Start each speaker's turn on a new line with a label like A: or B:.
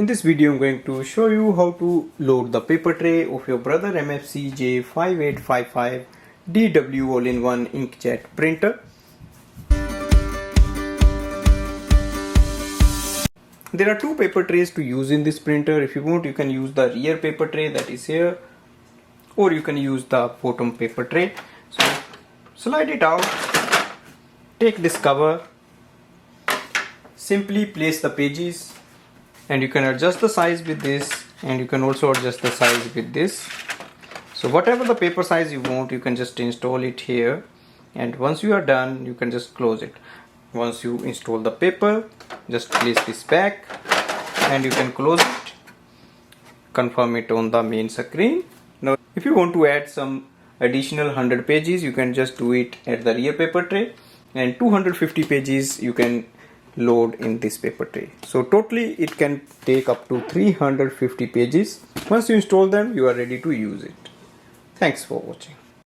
A: In this video I'm going to show you how to load the paper tray of your brother MFC J5855DW all-in-one inkjet printer. There are two paper trays to use in this printer. If you want, you can use the rear paper tray that is here, or you can use the bottom paper tray. So slide it out, take this cover, simply place the pages, and you can adjust the size with this, and you can also adjust the size with this. So whatever the paper size you want, you can just install it here, and once you are done, you can just close it. Once you install the paper, just place this back and you can close it, confirm it on the main screen. Now if you want to add some additional 100 pages, you can just do it at the rear paper tray, and 250 pages you can load in this paper tray. So totally it can take up to 350 pages. Once you install them, you are ready to use it. Thanks for watching.